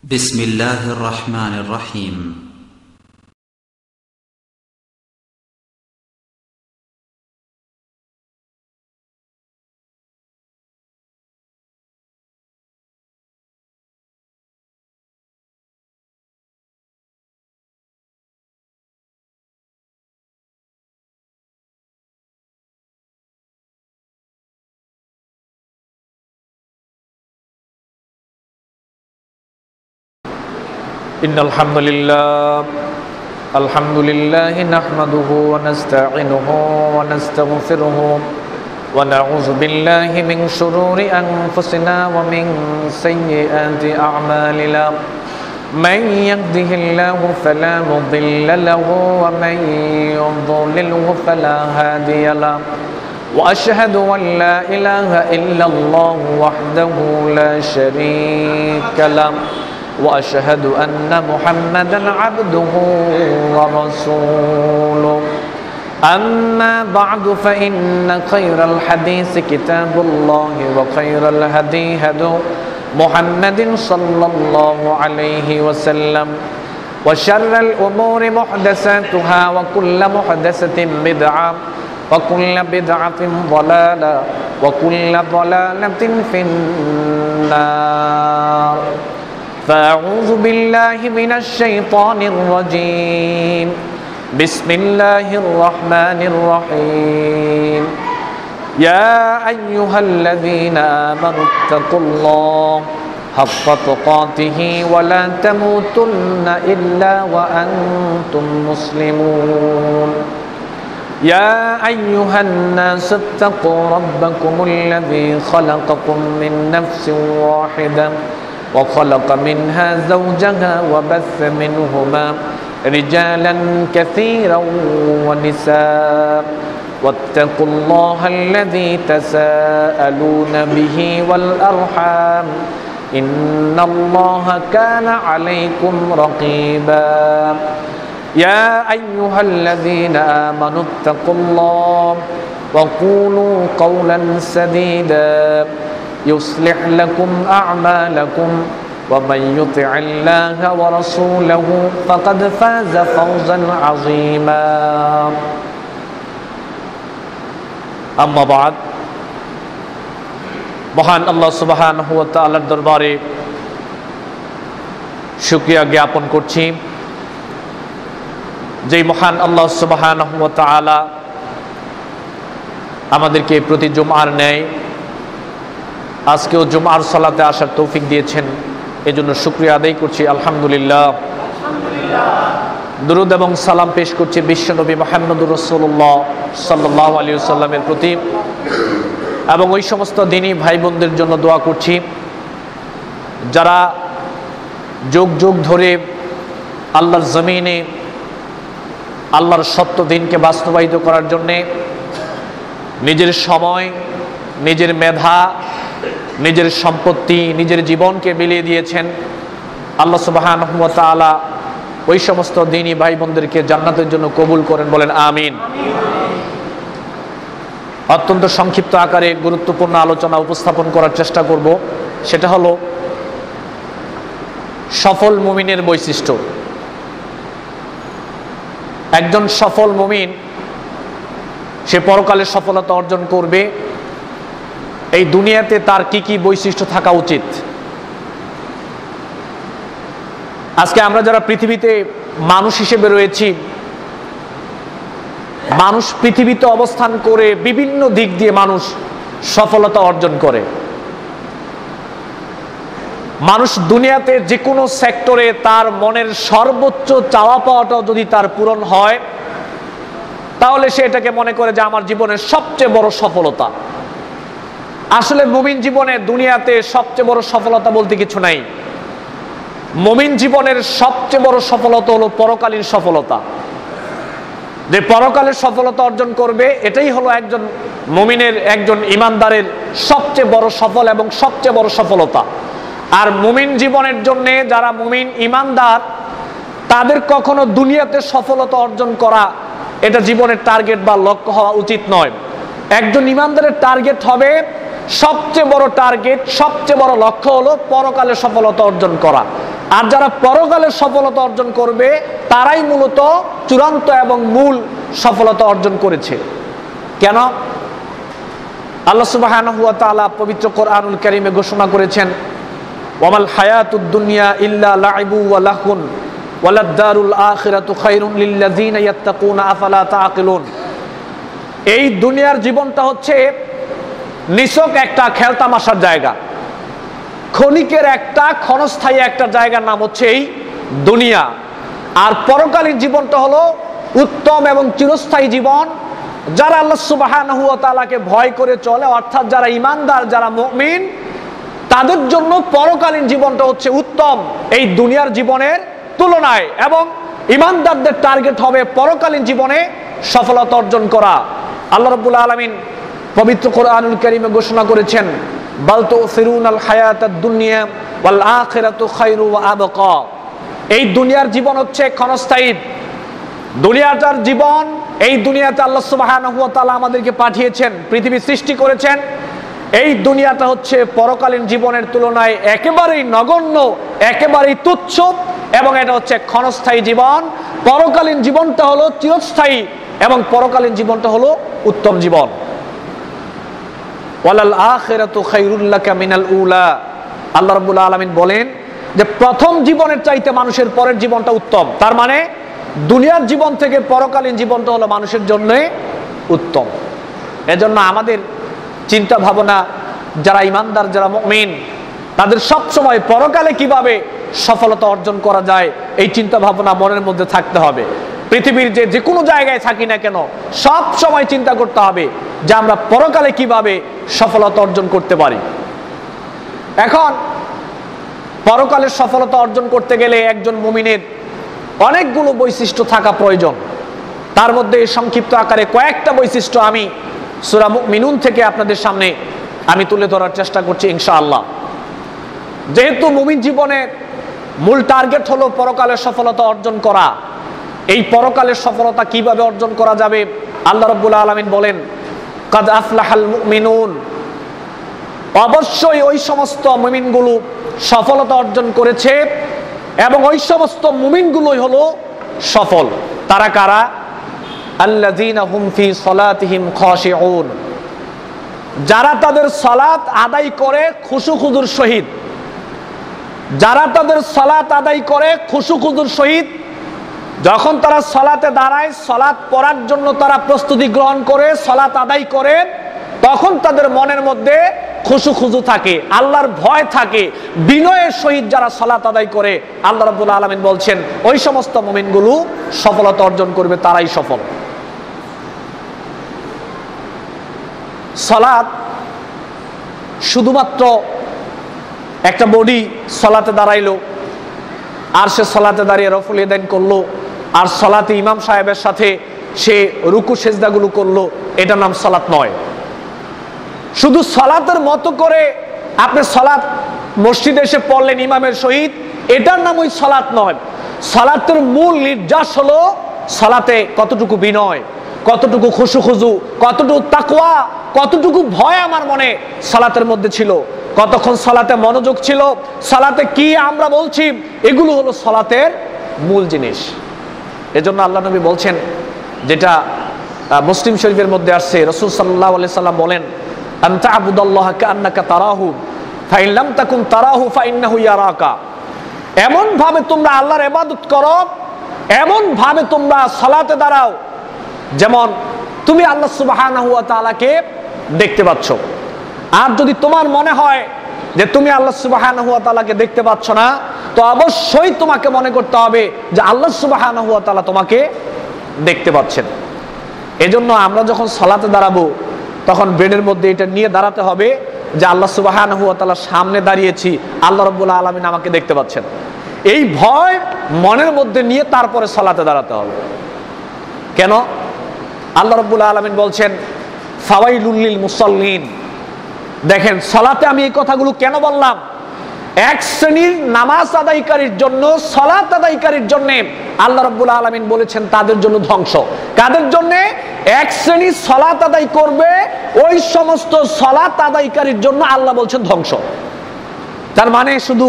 بسم الله الرحمن الرحيم إن الحمد لله نحمده ونستعينه ونستغفره ونعوذ بالله من شرور أنفسنا ومن سيئات أعمالنا من يهده الله فلا مضل له ومن يضلله فلا هادي له وأشهد أن لا إله إلا الله وحده لا شريك له وأشهد أن محمدًا عبده ورسوله أما بعد فإن خير الحديث كتاب الله وخير الهدي هدي محمد صلى الله عليه وسلم وشر الأمور محدثاتها وكل محدثة بدعة وكل بدعة ضلالة وكل ضلالة في النار فأعوذ بالله من الشيطان الرجيم بسم الله الرحمن الرحيم يا أيها الذين آمنوا اتقوا الله حق تقاته ولا تموتن إلا وأنتم مسلمون يا أيها الناس اتقوا ربكم الذي خلقكم من نفس واحدة وخلق منها زوجها وبث منهما رجالا كثيرا ونساء واتقوا الله الذي تساءلون به والأرحام إن الله كان عليكم رقيبا يا أيها الذين آمنوا اتقوا الله وقولوا قولا سديدا يصلح لكم أعمالكم ومن يطع الله ورسوله فقد فاز فوزا عظيما أما بعد মহান আল্লাহ সুবহানাহু ওয়া তাআলার দরবারে শুকরিয়া জ্ঞাপন করছি যে মহান আল্লাহ সুবহানাহু ওয়া তাআলা আমাদেরকে প্রতি জুমআর ন্যায় আজকেও জুমআর সালাতে আসার তৌফিক দিয়েছেন, এজন্য শুকরিয়া আদায় করছি আলহামদুলিল্লাহ। দুরূদ এবং সালাম পেশ করছি বিশ্বনবী মুহাম্মদুর রাসূলুল্লাহ সাল্লাল্লাহু আলাইহি ওয়াসাল্লামের প্রতি এবং ওই সমস্ত দিনী ভাই বোনদের জন্য দোয়া করছি যারা যুগ যুগ ধরে আল্লাহর জমিনে আল্লাহর সত্য দিনকে বাস্তবায়িত করার জন্যে নিজের সময়, নিজের মেধা, নিজের সম্পত্তি, নিজের জীবনকে বিলিয়ে দিয়েছেন। আল্লাহ সুবহানাহু ওয়া তাআলা ওই সমস্ত দ্বীনী ভাই বোনদেরকে জান্নাতের জন্য কবুল করেন, বলেন আমিন। অত্যন্ত সংক্ষিপ্ত আকারে গুরুত্বপূর্ণ আলোচনা উপস্থাপন করার চেষ্টা করব, সেটা হলো সফল মুমিনের বৈশিষ্ট্য। একজন সফল মুমিন সে পরকালে সফলতা অর্জন করবে, এই দুনিয়াতে তার কি কি বৈশিষ্ট্য থাকা উচিত। আজকে আমরা যারা পৃথিবীতে মানুষ হিসেবে রয়েছি, মানুষ পৃথিবীতে অবস্থান করে বিভিন্ন দিক দিয়ে মানুষ সফলতা অর্জন করে। মানুষ দুনিয়াতে যে কোনো সেক্টরে তার মনের সর্বোচ্চ চাওয়া পাওয়াটাও যদি তার পূরণ হয়, তাহলে সে এটাকে মনে করে যে আমার জীবনের সবচেয়ে বড় সফলতা। আসলে মুমিন জীবনে দুনিয়াতে সবচেয়ে বড় সফলতা বলতে কিছু নাই। মুমিন জীবনের সবচেয়ে বড় সফলতা হলো পরকালীন সফলতা। যে পরকালের সফলতা অর্জন করবে, এটাই হলো একজন মুমিনের, একজন ইমানদারের সবচেয়ে বড় সফল এবং সবচেয়ে বড় সফলতা। আর মুমিন জীবনের জন্য যারা মুমিন ইমানদার, তাদের কখনো দুনিয়াতে সফলতা অর্জন করা এটা জীবনের টার্গেট বা লক্ষ্য হওয়া উচিত নয়। একজন ইমানদারের টার্গেট হবে, সবচেয়ে বড় টার্গেট, সবচেয়ে বড় লক্ষ্য হলো পরকালে সফলতা অর্জন করা। আর যারা পরকালের সফলতা অর্জন করবে তারাই মূলত চূড়ান্ত এবং মূল সফলতা অর্জন করেছে। কেন? আল্লাহ সুবহানাহু ওয়া তাআলা পবিত্র কোরআনুল কারীমে ঘোষণা করেছেন, ওয়ামাল হায়াতুদ দুনিয়া ইল্লা লাইবু ওয়া লাহুন ওয়ালাদ-দারুল আখিরাতু খায়রুন লিল্লাযিনা ইয়াত্তাকুনা আফালা তাআকিলুন। এই দুনিয়ার জীবনটা হচ্ছে নিছক একটা খেলতামাশার জায়গা, ক্ষণিকের একটা ক্ষণস্থায়ী একটা জায়গার নাম হচ্ছে এই দুনিয়া। আর পরকালীন জীবনটা হলো উত্তম এবং চিরস্থায়ী জীবন। যারা আল্লাহ সুবহানাহু ওয়া তাআলাকে ভয় করে চলে, অর্থাৎ যারা ঈমানদার, যারা মুমিন, তাদের জন্য পরকালীন জীবনটা হচ্ছে উত্তম এই দুনিয়ার জীবনের তুলনায়। এবং ঈমানদারদের টার্গেট হবে পরকালীন জীবনে সফলতা অর্জন করা। আল্লাহ রাব্বুল আলামিন পবিত্র কোরআনুল কারীমে ঘোষণা করেছেন, বাল তুসিরুনাল হায়াতাদ দুনিয়া ওয়াল আখিরাতু খায়রু ওয়া আবকা। এই দুনিয়ার জীবন হচ্ছে ক্ষণস্থায়ী, দুনিয়াটার জীবন, এই দুনিয়াতে আল্লাহ সুবহানাহু ওয়া তাআলা আমাদেরকে পাঠিয়েছেন, পৃথিবী সৃষ্টি করেছেন। এই দুনিয়াটা হচ্ছে পরকালীন জীবনের তুলনায় একেবারেই নগণ্য, একেবারেই তুচ্ছ, এবং এটা হচ্ছে ক্ষণস্থায়ী জীবন। পরকালীন জীবনটা হলো চিরস্থায়ী এবং পরকালীন জীবনটা হলো উত্তম জীবন। ওয়ালাল আখিরাতু খায়রুল লাকা মিনাল উলা। আল্লাহ রাব্বুল আলামিন বলেন যে প্রথম জীবনের চাইতে মানুষের পরের জীবনটা উত্তম। তার মানে দুনিয়ার জীবন থেকে পরকালীন জীবনটা হলো মানুষের জন্য উত্তম। এজন্য আমাদের চিন্তা ভাবনা, যারা ঈমানদার, যারা মুমিন, তাদের সব সময় পরকালে কিভাবে সফলতা অর্জন করা যায় এই চিন্তা ভাবনা মনের মধ্যে থাকতে হবে। পৃথিবীর যে কোনো জায়গায় থাকি না কেন, সব সময় চিন্তা করতে হবে যে আমরা পরকালে কিভাবে সফলতা অর্জন করতে পারি। এখন পরকালের সফলতা অর্জন করতে গেলে একজন মুমিনের অনেকগুলো বৈশিষ্ট্য থাকা প্রয়োজন। তার মধ্যে সংক্ষিপ্ত আকারে কয়েকটা বৈশিষ্ট্য আমি সূরা মুমিনুন থেকে আপনাদের সামনে আমি তুলে ধরার চেষ্টা করছি ইনশাআল্লাহ। যেহেতু মুমিন জীবনের মূল টার্গেট হলো পরকালের সফলতা অর্জন করা, এই পরকালের সফলতা কিভাবে অর্জন করা যাবে আল্লাহ রাব্বুল আলামিন বলেন, কাদ আফলাহাল মুমিনুন। অবশ্যই ওই সমস্ত মুমিনগুলো সফলতা অর্জন করেছে এবং ওই সমস্ত মুমিনগুলোই হলো সফল। তারা কারা? আল্লাযীনা হুম ফি সলাতিহিম খাশিউন। যারা তাদের সালাত আদায় করে খুশু-খুজুর সহিত, যারা তাদের সালাত আদায় করে খুশু-খুজুর সহিত, যখন তারা সালাতে দাঁড়ায়, সালাত পড়ার জন্য তারা প্রস্তুতি গ্রহণ করে, সালাত আদায় করে, তখন তাদের মনের মধ্যে খুশু-খুজু থাকে, আল্লাহর ভয় থাকে, বিনয়ের সহিত যারা সালাত আদায় করে, আল্লাহ রাব্বুল আলামিন বলছেন ওই সমস্ত মুমিনগুলো সফলতা অর্জন করবে, তারাই সফল। সালাত শুধুমাত্র একটা বডি সালাতে দাঁড়াইলো আর সে সালাতে দাঁড়িয়ে রফুল ইয়াদাইন করলো আর সালাতে ইমাম সাহেবের সাথে সে রুকু সেজদাগুলো করলো, এটার নাম সালাত নয়। শুধু সালাতের মতো করে আপনি সালাত মসজিদে এসে পড়লেন ইমামের সহিত, এটার নাম ওই সালাত নয়। সালাতের মূল নির্যাস হলো সালাতে কতটুকু বিনয়, কতটুকু খুশু-খুজু, কতটুকু তাকওয়া, কতটুকু ভয় আমার মনে সালাতের মধ্যে ছিল, কতক্ষণ সালাতে মনোযোগ ছিল, সালাতে কি আমরা বলছি, এগুলো হলো সালাতের মূল জিনিস। এজন্য আল্লাহ নবী বলছেন, যেটা মুসলিম শরীফের মধ্যে আসছে, রাসূল সাল্লাল্লাহু আলাইহি সাল্লাম বলেন, আনতা আবুদাল্লাহ কান্নাকা তারাহু ফাইন লাম তাকুন তারাহু ফাইন্নাহু ইয়ারাকা। এমন ভাবে তোমরা আল্লাহর ইবাদত করো, এমন ভাবে তোমরা সালাতে দাঁড়াও যেমন তুমি আল্লাহ সুবহানাহু ওয়া তাআলাকে দেখতে পাচ্ছ। আর যদি তোমার মনে হয় যে তুমি আল্লাহ সুবহানাহু ওয়া তাআলাকে দেখতে পাচ্ছ না, তো অবশ্যই তোমাকে মনে করতে হবে যে আল্লাহ সুবহানাহু ওয়া তাআলা তোমাকে দেখতে পাচ্ছেন। এজন্য আমরা যখন সালাতে দাঁড়াবো তখন ব্রেনের মধ্যে এটা নিয়ে দাঁড়াতে হবে যে আল্লাহ সুবহানাহু ওয়া তাআলার সামনে দাঁড়িয়েছি, আল্লাহ রাব্বুল আলামিন আমাকে দেখতে পাচ্ছেন। এই ভয় মনের মধ্যে নিয়ে তারপরে সালাতে দাঁড়াতে হবে। কেন? আল্লাহ রাব্বুল আলামিন বলছেন ফাওয়াইলুল লিল মুসাল্লিন। দেখেন সালাতে আমি এই কথাগুলো কেন বললাম? এক শ্রেণীর নামাজ আদায়কারীর জন্য, সালাত আদায়কারীর জন্য আল্লাহ রাব্বুল আলামিন বলেছেন তাদের জন্য ধ্বংস। কাদের জন্য? এক শ্রেণী সালাত আদায় করবে, ওই সমস্ত সালাত আদায়কারীর জন্য আল্লাহ বলছেন ধ্বংস। তার মানে শুধু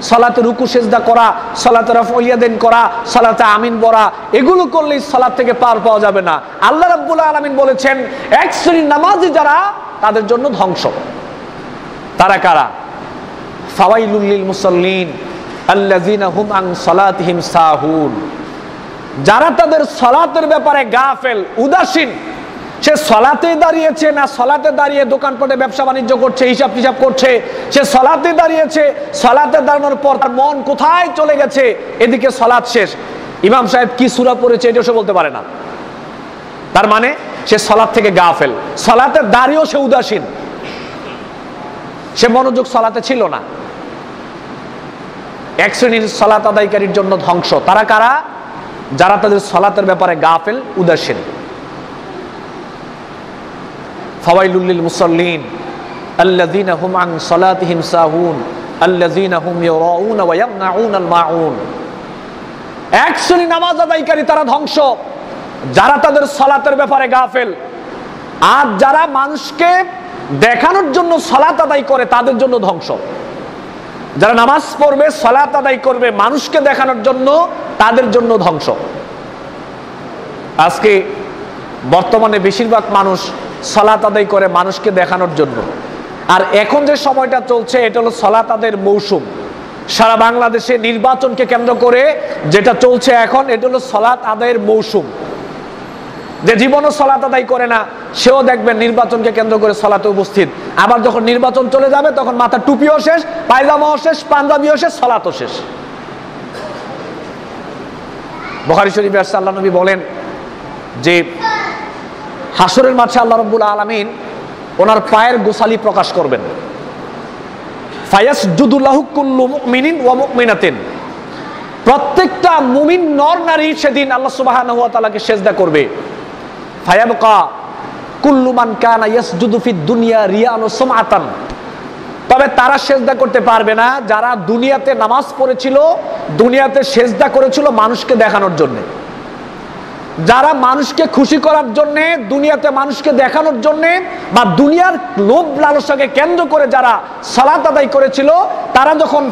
সালাতে রুকু সেজদা করা, সালাতে রাফউ ইয়াদাইন করা, সালাতে আমিন পড়া, এগুলো করলেই সালাত থেকে পার পাওয়া যাবে না। আল্লাহ রাব্বুল আলামিন বলেছেন এক শ্রেণীর নামাজি যারা, তাদের জন্য ধ্বংস। তারা কারা? ফাওয়াইলুল লিল মুসাল্লিন আল্লাযিনা হুম আন সালাতিহিম সাহুন। যারা তাদের সালাতের ব্যাপারে গাফেল, উদাসীন। সে সালাতে দাঁড়িয়েছে না সালাতে দাঁড়িয়ে দোকানপাটে ব্যবসা বাণিজ্য করছে, হিসাব টিসাব করছে, সে সালাতে দাঁড়িয়েছে, সালাতে দাঁড়ানোর পর তার মন কোথায় চলে গেছে, এদিকে সালাত শেষ, ইমাম সাহেব কি সূরা পড়েছে এটা সে বলতে পারে না। তার মানে সে সালাত থেকে গাফেল, সালাতে দাঁড়িয়েও সে উদাসীন, সে মনোযোগ সালাতে ছিল না। এক শ্রেণীর সালাত আদায়কারীর জন্য ধ্বংস। তারা কারা? যারা তাদের সালাতের ব্যাপারে গাফেল, উদাসীন। ফাওয়াইলুল লিল মুসাল্লিন আল্লাযিনা হুম আন সালাতিহিম সাহুন আল্লাযিনা হুম ইউরাউনা ওয়া ইয়ামনাউনাল মাউন। এক শ্রেণী নামাজ আদায়কারী তারা ধ্বংস, যারা তাদের সালাতের ব্যাপারে গাফেল। আর যারা মানুষকে দেখানোর জন্য সালাত আদায় করে তাদের জন্য ধ্বংস। যারা নামাজ পড়বে, সালাত আদায় করবে মানুষকে দেখানোর জন্য, তাদের জন্য ধ্বংস। আজকে বর্তমানে বেশিরভাগ মানুষ সালাত আদায় করে মানুষকে দেখানোর জন্য। আর এখন যে সময়টা চলছে এটা হলো সালাত আদায়ের মৌসুম। সারা বাংলাদেশে নির্বাচনকে কেন্দ্র করে যেটা চলছে এখন, এটা হলো সালাত আদায়ের মৌসুম। যে জীবনও সালাত আদায় করে না, সেও দেখবেন নির্বাচনকে কেন্দ্র করে সালাতে উপস্থিত। আবার যখন নির্বাচন চলে যাবে তখন মাথা টুপিও শেষ, পায়জামাও শেষ, পাঞ্জাবিও শেষ, সালাতও শেষ। বুখারী শরীফে আসছে, আল্লাহ নবী বলেন যে হাসরের মাঠে আল্লাহ রাব্বুল আলামিন ওনার পায়ের গোসালি প্রকাশ করবেন। ফায়াসজুদু লাহু কুল্লু মুমিনিন ওয়া মুমিনাতিন। প্রত্যেকটা মুমিন নর নারী সেদিন আল্লাহ সুবহানাহু ওয়া তাআলাকে সিজদা করবে। ফায়াবকা কুল্লু মান কানা ইয়াসজুদু ফিদ দুনিয়া রিয়ান ওয়া সুমআতান। তবে তারা সিজদা করতে পারবে না যারা দুনিয়াতে নামাজ পড়েছিল, দুনিয়াতে সিজদা করেছিল মানুষকে দেখানোর জন্য। যারা মানুষকে খুশি করার জন্য, দুনিয়াতে মানুষকে দেখানোর জন্য বা দুনিয়ার লোভ লালসাকে কেন্দ্র করে যারা সালাত আদায় করেছিল, তারা যখন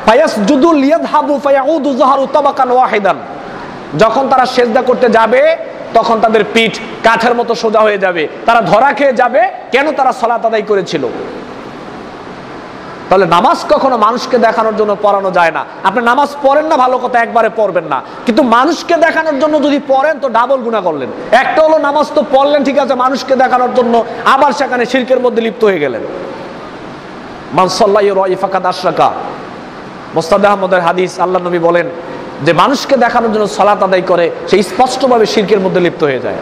ফায়াসজুদু লিয়াযহাবু ফায়াউদু যাহরু তাবাকান ওয়াহিদান, যখন তারা সিজদা করতে যাবে তখন তাদের পিঠ কাঠের মতো সোজা হয়ে যাবে, তারা ধরা খেয়ে যাবে। কেন? তারা সালাত আদায় করেছিল। তাহলে নামাজ কখনো মানুষকে দেখানোর জন্য পড়ানো যায় না। আপনি নামাজ পড়েন না, ভালো কথা, একবারে পড়বেন না, কিন্তু মানুষকে দেখানোর জন্য যদি পড়েন তো ডাবল গুনাহ করলেন। একটা হলো নামাজ তো পড়লেন ঠিক আছে, মানুষকে দেখানোর জন্য আবার সেখানে শিরকের মধ্যে লিপ্ত হয়ে গেলেন। মান সাল্লা ইউরাই ফাকাদ আশরাকা। মুস্তাদ আহমদের হাদিস, আল্লাহ নবী বলেন যে মানুষকে দেখানোর জন্য সালাত আদায় করে সে স্পষ্টভাবে শিরকের মধ্যে লিপ্ত হয়ে যায়।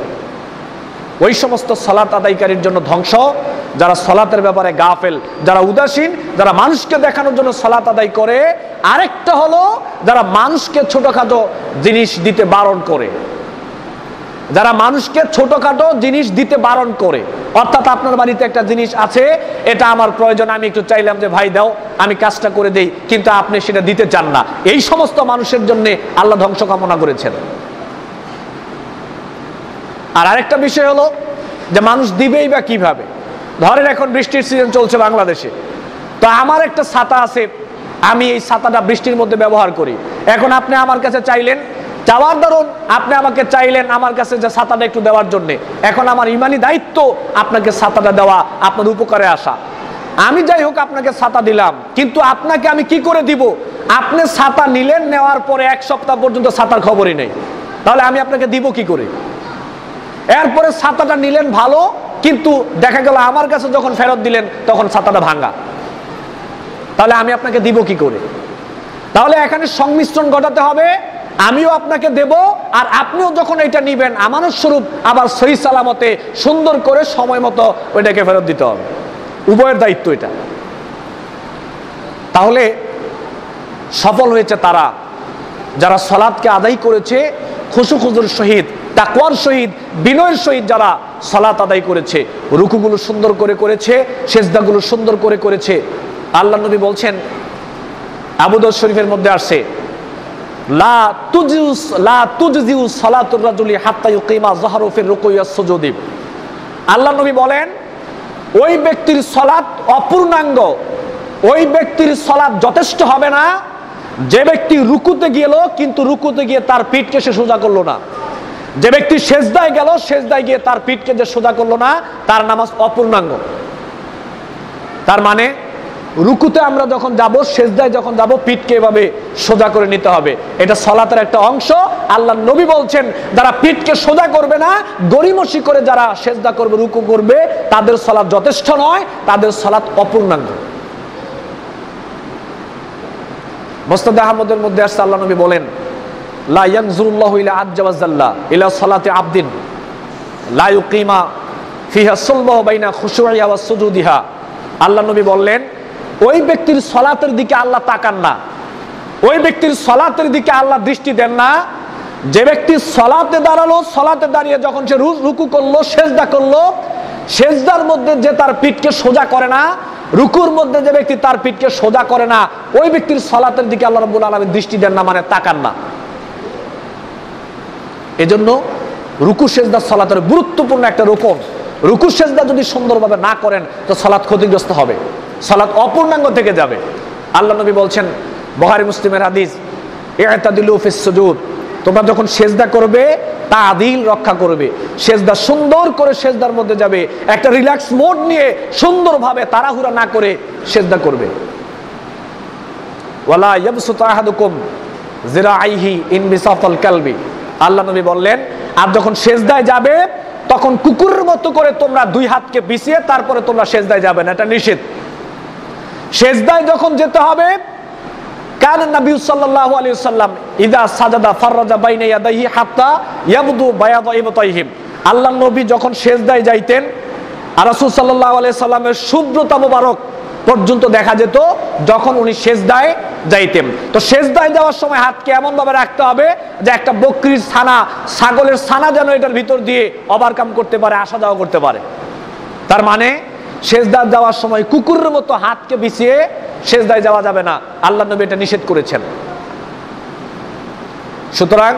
ওই সমস্ত সালাত আদায়কারীর জন্য ধ্বংস, যারা সালাতের ব্যাপারে গাফেল, যারা উদাসীন, যারা মানুষকে দেখানোর জন্য সালাত আদায় করে। আরেকটা হলো যারা মানুষকে ছোটখাটো জিনিস দিতে বারণ করে, যারা মানুষকে ছোটখাটো জিনিস দিতে বারণ করে। অর্থাৎ আপনার বাড়িতে একটা জিনিস আছে, এটা আমার প্রয়োজন, আমি একটু চাইলাম যে ভাই দাও, আমি কাজটা করে দেই, কিন্তু আপনি সেটা দিতে চান না। এই সমস্ত মানুষের জন্য আল্লাহ ধ্বংস কামনা করেছেন। আর আরেকটা বিষয় হলো যে মানুষ দিবেই বা কিভাবে। ধরেন এখন বৃষ্টির সিজন চলছে বাংলাদেশে, তো আমার একটা ছাতা আছে, আমি এই ছাতাটা বৃষ্টির মধ্যে ব্যবহার করি। এখন আপনি আমার কাছে চাইলেন, চাওয়ার দরুন আপনি আমাকে চাইলেন আমার কাছে যে ছাতাটা একটু দেওয়ার জন্য। এখন আমার ইমানি দায়িত্ব আপনাকে ছাতাটা দেওয়া, আপনার উপকারে আসা। আমি যাই হোক আপনাকে ছাতা দিলাম, কিন্তু আপনাকে আমি কি করে দিব? আপনি ছাতা নিলেন, নেওয়ার পরে এক সপ্তাহ পর্যন্ত ছাতার খবরই নেই, তাহলে আমি আপনাকে দিব কি করে? এরপরে ছাতাটা নিলেন ভালো, কিন্তু দেখা গেল আমার কাছে যখন ফেরত দিলেন তখন ছাতাটা ভাঙা, তাহলে আমি আপনাকে দিব কি করে? তাহলে এখানে সংমিশ্রণ ঘটাতে হবে। আমিও আপনাকে দেব, আর আপনিও যখন এটা নিবেন আমানত স্বরূপ আবার সহি সালামতে সুন্দর করে সময় মতো ওইটাকে ফেরত দিতে হবে। উভয়ের দায়িত্ব এটা। তাহলে সফল হয়েছে তারা যারা সালাতকে আদায় করেছে খুশুখুজুর সহিত, তাকওয়ার সহিত, বিনয়ের সহিত যারা সালাত আদায় করেছে, রুকুগুলো সুন্দর করে করেছে, সেজদাগুলো সুন্দর করে করেছে। আল্লাহ নবী বলছেন, আবু দাউদ শরীফের মধ্যে আসছে, লা তুজজিউ সালাতুর রাজুলি হাত্তা ইউকিমা যাহরু ফির রুকুই ওয়াস সুজুদি। আল্লাহ নবী বলেন, ওই ব্যক্তির সালাত অপূর্ণাঙ্গ ওই ব্যক্তির সালাত যথেষ্ট হবে না যে ব্যক্তি রুকুতে গেল কিন্তু রুকুতে গিয়ে তার পিঠকে সে সোজা করলো না, যে ব্যক্তি সেজদায় গেল সেজদায় গিয়ে তার পিঠকে যে সোজা করলো না, তার নামাজ অপূর্ণাঙ্গ। তার মানে রুকুতে আমরা যখন যাব, সেজদায় যখন যাব, পিঠকে এভাবে সোজা করে নিতে হবে। এটা সালাতের একটা অংশ। আল্লাহর নবী বলছেন যারা পিঠকে সোজা করবে না, গড়িমসি করে যারা সেজদা করবে, রুকু করবে, তাদের সালাত যথেষ্ট নয়, তাদের সালাত অপূর্ণাঙ্গ। মুসনাদ আহমদের মধ্যে আসছে আল্লাহ নবী বলেন, লা ইয়ানজুরুল্লাহু ইলা আজ্জা ওয়া জাল্লা ইলা সালাতি আবদিন লা ইউকিমা ফিহা সুলবাহু বাইনা খুশুইহা ওয়া সুজুদিহা। আল্লাহ নবী বললেন, ওই ব্যক্তির সালাতের দিকে আল্লাহ তাকান না, ওই ব্যক্তির সালাতের দিকে আল্লাহ দৃষ্টি দেন না যে ব্যক্তি সালাতে দাঁড়ালো, সালাতে দাঁড়িয়ে যখন সে রুকু করলো, সেজদা করলো, সেজদার মধ্যে যে তার পিঠকে সোজা করে না, রুকুর মধ্যে যে ব্যক্তি তার পিঠকে সোজা করে না, ওই ব্যক্তির সালাতের দিকে আল্লাহ রাব্বুল আলামিন দৃষ্টি দেন না, মানে তাকান না। এজন্য রুকু সেজদা সালাতের গুরুত্বপূর্ণ একটা রুকন। রুকু সেজদা যদি সুন্দরভাবে না করেন তো সালাত ক্ষতিগ্রস্ত হবে, সালাত অপূর্ণাঙ্গ থেকে যাবে। আল্লাহ নবী বলছেন, বুখারী মুসলিমের হাদিস, ইআতাদিলু ফিস সুজুদ, তোমরা যখন সেজদা করবে তাআদিল রক্ষা করবে, সেজদা সুন্দর করে সেজদার মধ্যে যাবে, একটা রিল্যাক্স মোড নিয়ে সুন্দরভাবে তাড়াহুড়া না করে সেজদা করবে। ওয়ালা ইয়াবসুতু আহাদুকুম যিরাআইহি ইন বিসাতাল কালবি। আল্লাহ নবী বললেন, আর যখন সেজদায় যাবে তখন কুকুরের মতো করে তোমরা দুই হাতকে বিছিয়ে তারপরে তোমরা সেজদায় যাবে না, এটা নিষেধ। সেজদায় যখন যেতে হবে, কান নবী সাল্লাল্লাহু আলাইহি ওয়াসাল্লাম ইদা সাজাদা ফাররাজা বাইনা ইয়াদাইহি হাত্তা ইয়াবদু বায়াদা ইবতাইহিম। আল্লাহর নবী যখন সেজদায় যাইতেন, আর রাসূল সাল্লাল্লাহু আলাইহি সাল্লামের শুভ্রতা মোবারক পর্যন্ত দেখা যেত যখন উনি সেজদায় যাইতেন। তো সেজদায় যাওয়ার সময় হাতকে এমন ভাবে রাখতে হবে যে একটা বকরির ছানা, ছাগলের ছানা যেন এটার ভিতর দিয়ে ওভারকাম করতে পারে, আসা যাওয়া করতে পারে। তার মানে সেজদায় যাওয়ার সময় কুকুরের মতো হাতকে বিছিয়ে সেজদায় যাওয়া যাবে না, আল্লাহ নবী এটা নিষেধ করেছেন। সুতরাং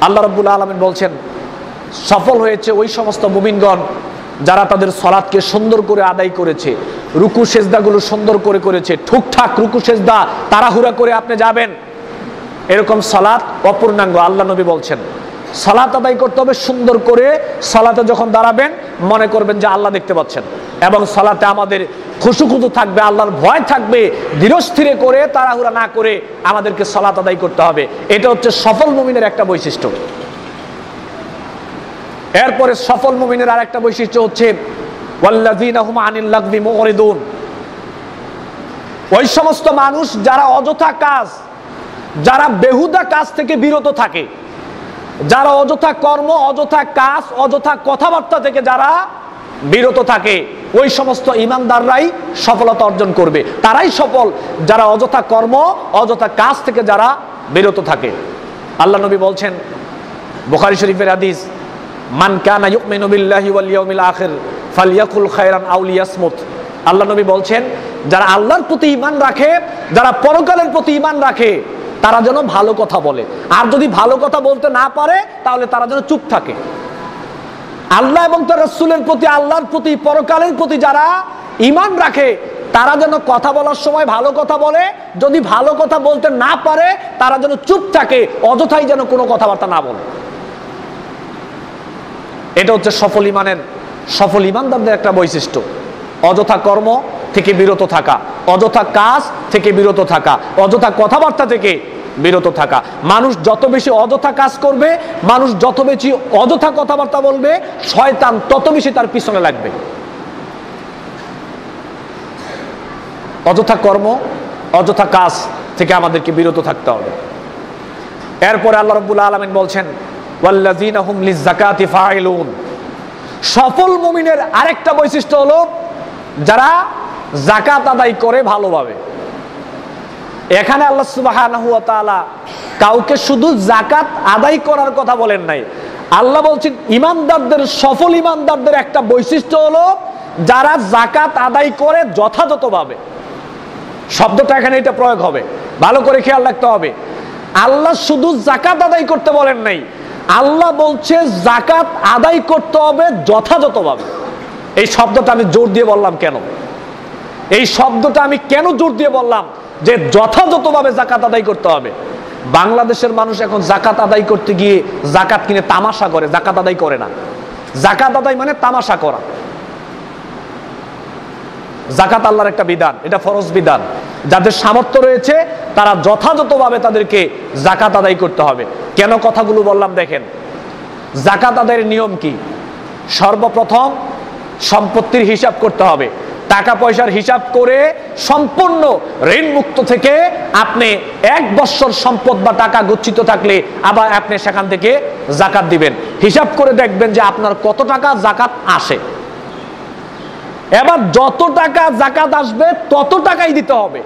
আল্লাহ রাব্বুল আলামিন বলছেন, সফল হয়েছে ওই সমস্ত মুমিনগণ যারা তাদের সালাতকে সুন্দর করে আদায় করেছে, রুকু সেজদাগুলো সুন্দর করে করেছে। ঠিকঠাক রুকু সেজদা তাড়াহুড়া করে আপনি যাবেন, এরকম সালাত অপূর্ণাঙ্গ। আল্লাহ নবী বলছেন সালাত আদায় করতে হবে সুন্দর করে। সালাতে যখন দাঁড়াবেন মনে করবেন যে আল্লাহ দেখতে পাচ্ছেন, এবং সালাতে আমাদের খুশুখুশু থাকবে, আল্লাহর ভয় থাকবে। ধীরস্থিরে করে তাড়াহুড়া না করে আমাদেরকে সালাত আদায় করতে হবে। এটা হচ্ছে সফল মুমিনের একটা বৈশিষ্ট্য। এরপরে সফল মুমিনের আরেকটা বৈশিষ্ট্য হচ্ছে ওয়াল্লাযীনা হুম আনিল লাগবি মুরিদুন। ওই সমস্ত মানুষ যারা অযথা কাজ, যারা বেহুদা কাজ থেকে বিরত থাকে, যারা অযথা কর্ম, অযথা কাজ, অযথা কথাবার্তা থেকে যারা বিরত থাকে, ওই সমস্ত ঈমানদাররাই সফলতা অর্জন করবে। তারাই সফল যারা অযথা কর্ম, অযথা কাজ থেকে যারা বিরত থাকে। আল্লাহ নবী বলছেন, বুখারী শরীফের হাদিস, মান কানা ইউমিনু বিল্লাহি ওয়াল ইয়াউমিল আখির ফালইয়াকুল খায়রান আও লিয়াসমুত। আল্লাহ নবী বলছেন, যারা আল্লাহর প্রতি ঈমান রাখে, যারা পরকালের প্রতি ঈমান রাখে, তারা যেন ভালো কথা বলে, আর যদি ভালো কথা বলতে না পারে তাহলে তারা যেন চুপ থাকে। আল্লাহ এবং তার রাসূলের প্রতি, আল্লাহর প্রতি, পরকালের প্রতি যারা ঈমান রাখে, তারা যেন কথা বলার সময় ভালো কথা বলে, যদি ভালো কথা বলতে না পারে তারা যেন চুপ থাকে, অযথাই যেন কোনো কথাবার্তা না বলে। এটা হচ্ছে সফল ঈমানের, সফল ঈমানদারদের একটা বৈশিষ্ট্য। অযথা কর্ম থেকে বিরত থাকা, অযথা কাজ থেকে বিরত থাকা, অযথা কথাবার্তা থেকে বিরত থাকা। মানুষ যত বেশি অযথা কাজ করবে, মানুষ যত বেশি অযথা কথাবার্তা বলবে, শয়তান তত বেশি তার পিছনে লাগবে। অযথা কর্ম, অযথা কাজ থেকে আমাদেরকে বিরত থাকতে হবে। এরপরে আল্লাহ রাব্বুল আলামিন বলছেন, ওয়াল্লাযীনা হুম লিয-যাকাতি ফাইলুন। সফল মুমিনের আরেকটা বৈশিষ্ট্য হলো যারা যাকাত আদায় করে ভালোভাবে। এখানে আল্লাহ সুবহানাহু ওয়া তাআলা কাউকে শুধু যাকাত আদায় করার কথা বলেন নাই, আল্লাহ বলছেন ঈমানদারদের, সফল ঈমানদারদের একটা বৈশিষ্ট্য হলো যারা যাকাত আদায় করে যথাযথভাবে। শব্দটা এখানে এটা প্রয়োগ হবে, ভালো করে খেয়াল রাখতে হবে। আল্লাহ শুধু যাকাত আদায় করতে বলেন নাই, আল্লাহ বলছে যাকাত আদায় করতে হবে যথাযথভাবে। এই শব্দটা আমি জোর দিয়ে বললাম কেন? এই শব্দটা আমি কেন জোর দিয়ে বললাম যে যথাযথভাবে যাকাত আদায় করতে হবে। বাংলাদেশের মানুষ এখন যাকাত আদায় করতে গিয়ে যাকাত কিনে তামাশা করে, যাকাত আদায় করে না। যাকাত আদায় মানে তামাশা করা। যাকাত আল্লাহর একটা বিধান, এটা ফরজ বিধান। যাদের সামর্থ্য রয়েছে তারা যথাযথভাবে তাদেরকে যাকাত আদায় করতে হবে। কেন কথাগুলো বললাম দেখেন, যাকাত আদায়ের নিয়ম কি? সর্বপ্রথম সম্পত্তির হিসাব করতে হবে, টাকা পয়সার হিসাব করে সম্পূর্ণ ঋণ মুক্ত থেকে আপনি 1 বছর সম্পদ বা টাকা গচ্ছিত থাকলে আবার আপনি সেখান থেকে যাকাত দিবেন। হিসাব করে দেখবেন যে আপনার কত টাকা যাকাত আসে। এবার যত টাকা যাকাত আসবে তত টাকাই দিতে হবে।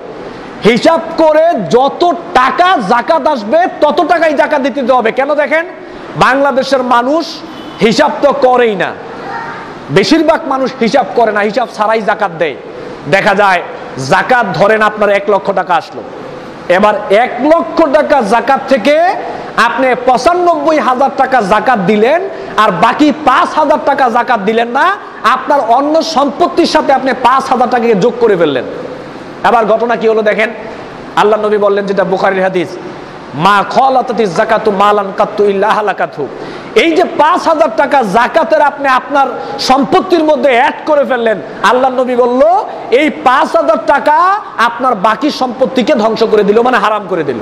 হিসাব করে যত টাকা যাকাত আসবে তত টাকাই যাকাত দিতে হবে। কেন দেখেন, বাংলাদেশের মানুষ হিসাব তো করেই না, বেশিরভাগ মানুষ হিসাব করে না, হিসাব ছাড়াই যাকাত দেয়। দেখা যায় যাকাত ধরেন আপনার 1 লক্ষ টাকা আসলো, এবার 1 লক্ষ টাকা যাকাত থেকে আপনি 95,000 টাকা যাকাত দিলেন, আর বাকি 5,000 টাকা যাকাত দিলেন না, আপনার অন্য সম্পত্তির সাথে আপনি 5,000 টাকাকে যোগ করে ফেললেন। এবার ঘটনা কি হলো দেখেন, আল্লাহ নবী বললেন, যেটা বুখারীর হাদিস, মা খালাতাতিজ যাকাতু মালান কাত্তু ইল্লা হালাকাতহু। এই যে 5,000 টাকা যাকাতের আপনি আপনার সম্পত্তির মধ্যে অ্যাড করে ফেললেন, আল্লাহ নবী বলল এই 5,000 টাকা আপনার বাকি সম্পত্তিকে ধ্বংস করে দিল, মানে হারাম করে দিল।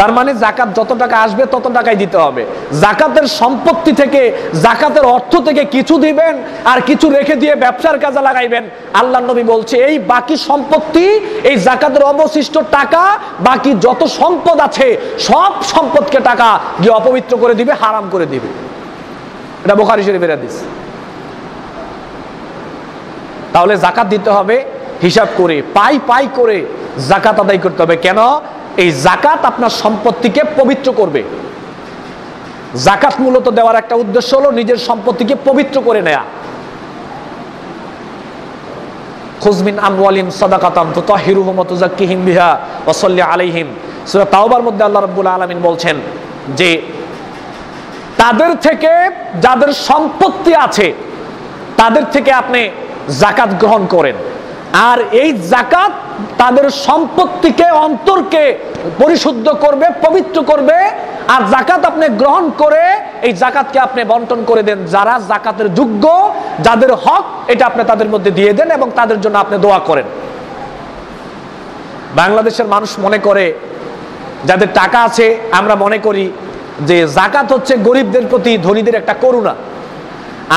তার মানে যাকাত যত টাকা আসবে তত টাকাই দিতে হবে। যাকাতের সম্পত্তি থেকে, যাকাতের অর্থ থেকে কিছু দিবেন আর কিছু রেখে দিয়ে ব্যবসার কাজে লাগাইবেন। আল্লাহ নবী বলছে এই বাকি সম্পত্তি, এই যাকাতের অবশিষ্ট টাকা, বাকি যত সম্পদ আছে সব সম্পদকে টাকা গিয়ে অপবিত্র করে দিবে, হারাম করে দিবে। এটা বুখারী শরীফের হাদিস। তাহলে যাকাত দিতে হবে হিসাব করে, পাই করে যাকাত আদায় করতে হবে। কেন? এই যাকাত আপনার সম্পত্তিকে পবিত্র করবে। যাকাত মূলত দেওয়ার একটা উদ্দেশ্য হলো নিজের সম্পত্তিকে পবিত্র করে নেয়া। খুয মিন আমওয়ালিহিম সাদাকাতান তুতাহহিরুহুম ওয়া তুযাক্কিহিম বিহা ওয়া সাল্লি আলাইহিম। সূরা তাওবার মধ্যে আল্লাহ রাব্বুল আলামিন বলছেন যে তাদের থেকে, যাদের সম্পত্তি আছে তাদের থেকে আপনি যাকাত গ্রহণ করেন, আর এই যাকাত তাদের সম্পত্তিকে, অন্তরকে পরিশুদ্ধ করবে, পবিত্র করবে। আর যাকাত আপনি গ্রহণ করে এই যাকাতকে আপনি বন্টন করে দেন, যারা যাকাতের যোগ্য, যাদের হক, এটা আপনি তাদের মধ্যে দিয়ে দেন এবং তাদের জন্য আপনি দোয়া করেন। বাংলাদেশের মানুষ মনে করে, যাদের টাকা আছে, আমরা মনে করি যে যাকাত হচ্ছে গরিবদের প্রতি ধনীদের একটা করুণা।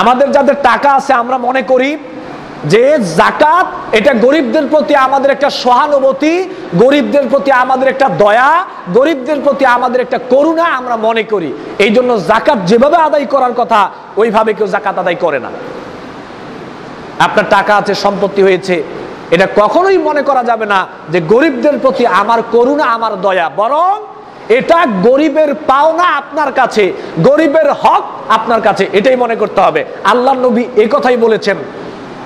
আমাদের যাদের টাকা আছে আমরা মনে করি যে যাকাত এটা গরিবদের প্রতি আমাদের একটা সহানুভূতি, গরিবদের প্রতি আমাদের একটা দয়া, গরিবদের প্রতি আমাদের একটা করুণা আমরা মনে করি। এই জন্য যাকাত যেভাবে আদায় করার কথা ওইভাবে কেউ যাকাত আদায় করে না। আপনার টাকা আছে, সম্পত্তি হয়েছে, এটা কখনোই মনে করা যাবে না যে গরিবদের প্রতি আমার করুণা, আমার দয়া, বরং এটা গরিবের পাওনা আপনার কাছে, গরিবের হক আপনার কাছে, এটাই মনে করতে হবে। আল্লাহ নবী এই কথাই বলেছেন,